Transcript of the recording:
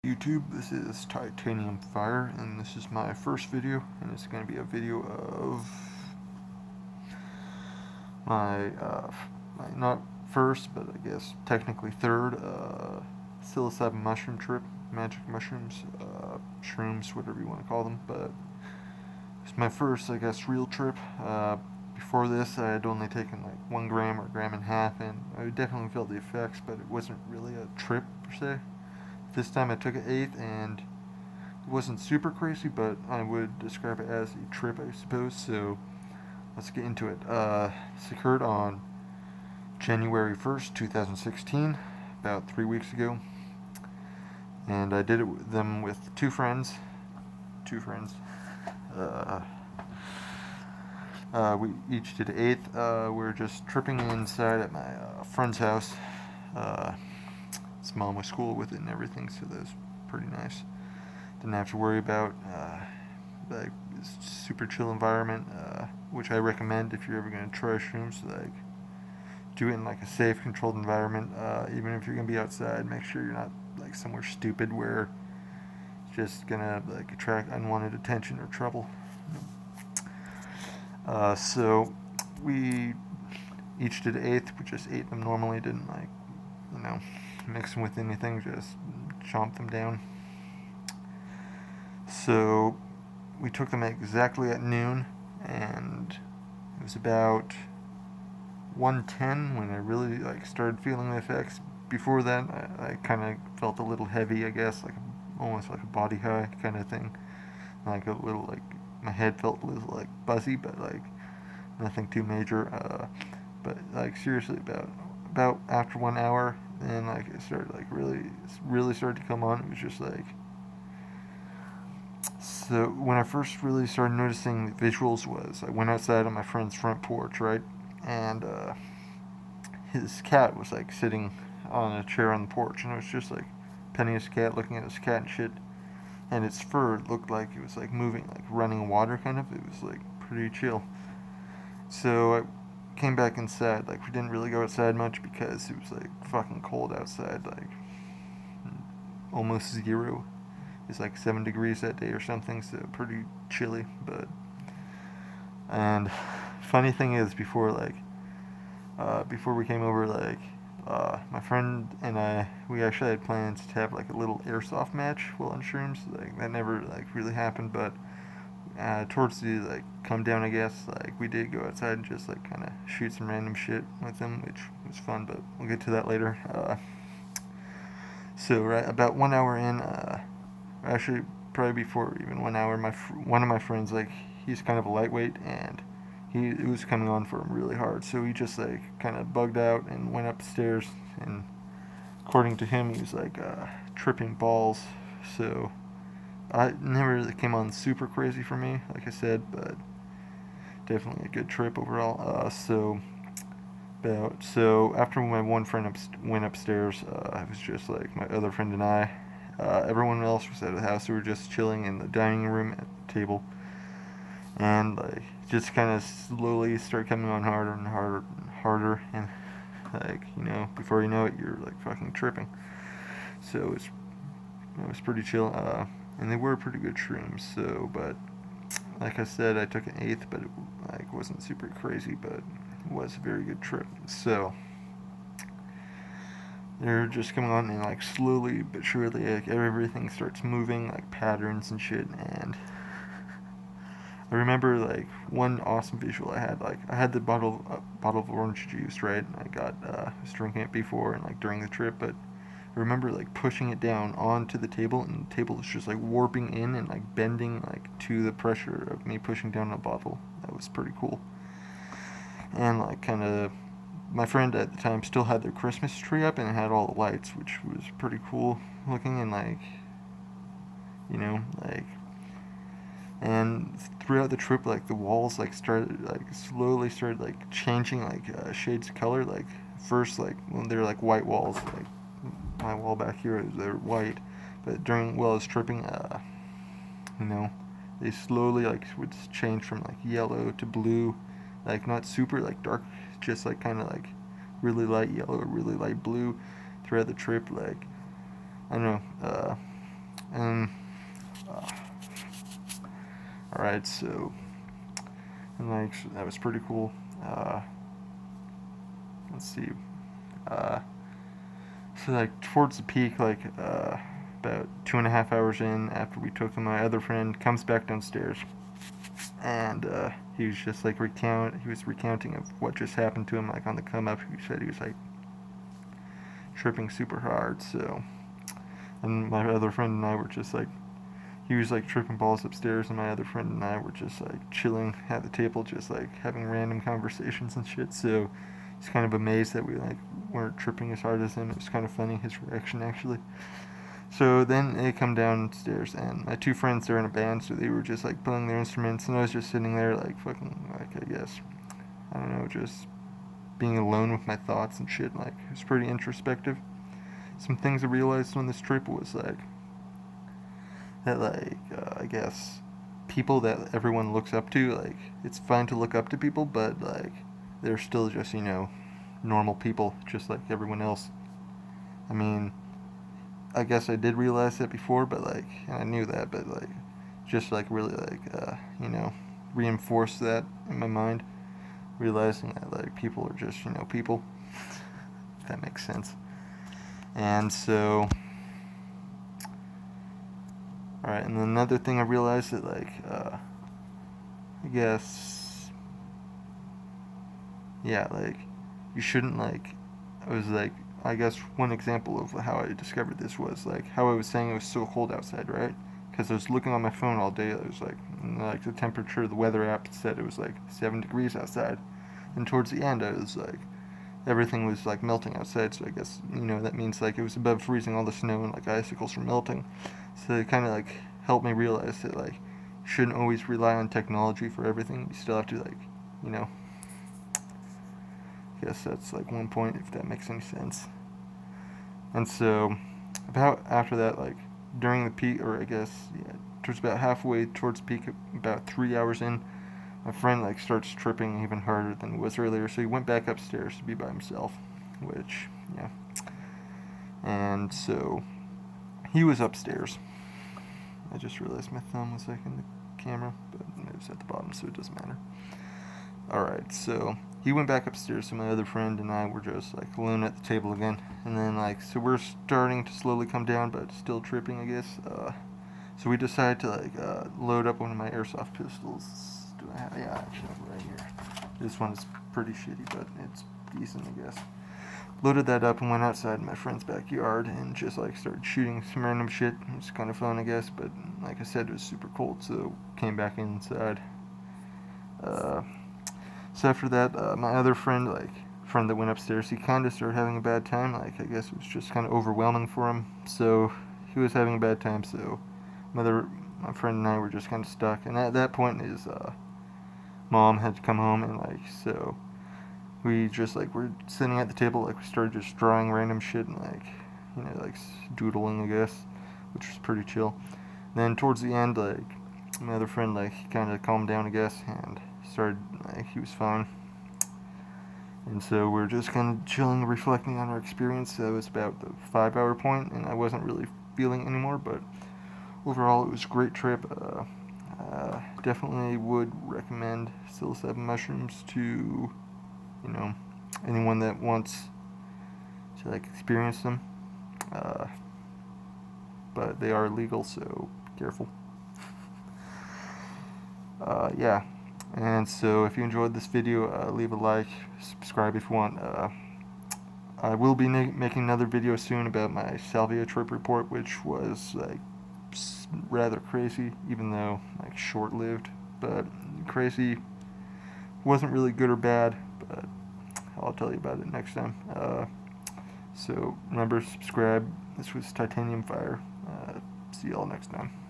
YouTube, this is Titanium Fire, and this is my first video, and it's going to be a video of my not first, but I guess technically third, psilocybin mushroom trip, magic mushrooms, shrooms, whatever you want to call them, but it's my first, I guess, real trip. Before this, I had only taken like 1 gram or gram and a half, and I definitely felt the effects, but it wasn't really a trip per se. This time I took an eighth, and it wasn't super crazy, but I would describe it as a trip, I suppose. So let's get into it. This occurred on January 1st, 2016, about 3 weeks ago, and I did it with them with two friends. We each did an eighth. We were just tripping inside at my friend's house. His mom was cool with it and everything, so that was pretty nice. Didn't have to worry about like super chill environment, which I recommend if you're ever going to try shrooms. Like, do it in like a safe, controlled environment. Even if you're going to be outside, make sure you're not like somewhere stupid where it's just gonna like attract unwanted attention or trouble. So we each did an eighth. We just ate them normally. Didn't like, mix them with anything, just chomp them down. So we took them exactly at noon, and it was about 1:10 when I really like started feeling the effects. Before that, I kind of felt a little heavy, I guess, like almost like a body high kind of thing, like a little like my head felt a little like buzzy, but like nothing too major. But like seriously, about after 1 hour, and like it started like really started to come on. It was just like, so when I first really started noticing the visuals was I went outside on my friend's front porch, right, and his cat was like sitting on a chair on the porch, and it was just like Penny's cat looking at his cat and shit, and its fur looked like it was like moving, like running water kind of. It was like pretty chill. So I came back inside. Like, we didn't really go outside much because it was like fucking cold outside, like almost zero. It's like 7 degrees that day or something, so pretty chilly. But and funny thing is, before we came over, like my friend and I, we actually had plans to have like a little airsoft match while on shrooms. Like, that never like really happened, but towards the like come down, I guess, like we did go outside and just like kind of shoot some random shit with them, which was fun, but we'll get to that later. So right about 1 hour in, actually probably before even 1 hour, one of my friends, like, he's kind of a lightweight, and it was coming on for him really hard, so he just like kind of bugged out and went upstairs, and according to him, he was like tripping balls. So I never really came on super crazy for me, like I said, but definitely a good trip overall. So after my one friend went upstairs, it was just like my other friend and I. Everyone else was at the house. We were just chilling in the dining room at the table, and like just kind of slowly started coming on harder and harder and harder, and like, before you know it, you're like fucking tripping. So it was pretty chill. And they were pretty good shrooms. So, but like I said, I took an eighth, but it like wasn't super crazy, but it was a very good trip. So they're just coming on, and like slowly but surely, like everything starts moving, like patterns and shit. And I remember like one awesome visual I had. Like, I had the bottle of orange juice, right? I was drinking it before and like during the trip, but I remember like pushing it down onto the table, and the table was just like warping in and like bending like to the pressure of me pushing down a bottle. That was pretty cool. And like kind of, my friend at the time still had their Christmas tree up, and it had all the lights, which was pretty cool looking, and like, like, and throughout the trip, like the walls like slowly started like changing, like shades of color. Like, first, like when they're like white walls, like my wall back here, they're white, but while I was tripping, they slowly like would change from like yellow to blue, like not super like dark, just like kind of like really light yellow or really light blue throughout the trip. Like, I don't know, ride, so, and like, that was pretty cool. Let's see, so like, towards the peak, like, about 2.5 hours in after we took him, my other friend comes back downstairs, and he was just like recounting of what just happened to him, like on the come up. He said he was like tripping super hard, so, and my other friend and I were just like, he was like tripping balls upstairs, and my other friend and I were just like chilling at the table, just like having random conversations and shit. So he's kind of amazed that we like weren't tripping as hard as him. It was kind of funny, his reaction actually. So then they come downstairs, and my two friends are in a band, so they were just like playing their instruments, and I was just sitting there like fucking, like, I guess, I don't know, just being alone with my thoughts and shit. Like, it was pretty introspective. Some things I realized on this trip was like that, like, I guess people that everyone looks up to, like, it's fine to look up to people, but like they're still just, you know, normal people, just like everyone else. I mean, I guess I did realize that before, but like, I knew that, but like, just like really like, you know, reinforce that in my mind, realizing that like people are just, you know, people, if that makes sense. And so, alright, and another thing I realized that like, I guess, yeah, like, you shouldn't like, I was like, I guess one example of how I discovered this was like how I was saying it was so cold outside, right? Because I was looking on my phone all day. It was like the temperature, the weather app said it was like 7 degrees outside, and towards the end, I was like, everything was like melting outside. So I guess, you know, that means like it was above freezing. All the snow and like icicles were melting. So it kind of like helped me realize that like you shouldn't always rely on technology for everything. You still have to like, you know. I guess that's like one point, if that makes any sense. And so, about after that, like during the peak, or I guess, yeah, towards about halfway towards the peak, about 3 hours in, my friend like starts tripping even harder than he was earlier. So he went back upstairs to be by himself, which, yeah. And so he was upstairs. I just realized my thumb was like in the camera, but it was at the bottom, so it doesn't matter. Alright, so he went back upstairs, so my other friend and I were just like alone at the table again. And then like, so we're starting to slowly come down, but still tripping, I guess. So we decided to like load up one of my airsoft pistols. Do I have? Yeah, I actually have it right here. This one is pretty shitty, but it's decent, I guess. Loaded that up and went outside in my friend's backyard and just like started shooting some random shit. It was kind of fun, I guess, but like I said, it was super cold, so came back inside. So after that, my other friend that went upstairs, he kind of started having a bad time. Like, I guess it was just kind of overwhelming for him. So he was having a bad time. So my friend and I were just kind of stuck. And at that point, his mom had to come home, and like, so we just like were sitting at the table. Like, we started just drawing random shit and like, you know, like doodling, I guess, which was pretty chill. Then towards the end, like, my other friend, like, he kind of calmed down, I guess, and started, like, he was fine. And so we're just kind of chilling, reflecting on our experience. That was about the 5-hour point, and I wasn't really feeling anymore, but overall it was a great trip. Definitely would recommend psilocybin mushrooms to, you know, anyone that wants to like experience them. But they are illegal, so careful. Yeah. And so if you enjoyed this video, leave a like, subscribe if you want. I will be making another video soon about my Salvia trip report, which was like rather crazy, even though like short-lived, but crazy. Wasn't really good or bad, but I'll tell you about it next time. So remember, subscribe. This was Titanium Fire. See y'all next time.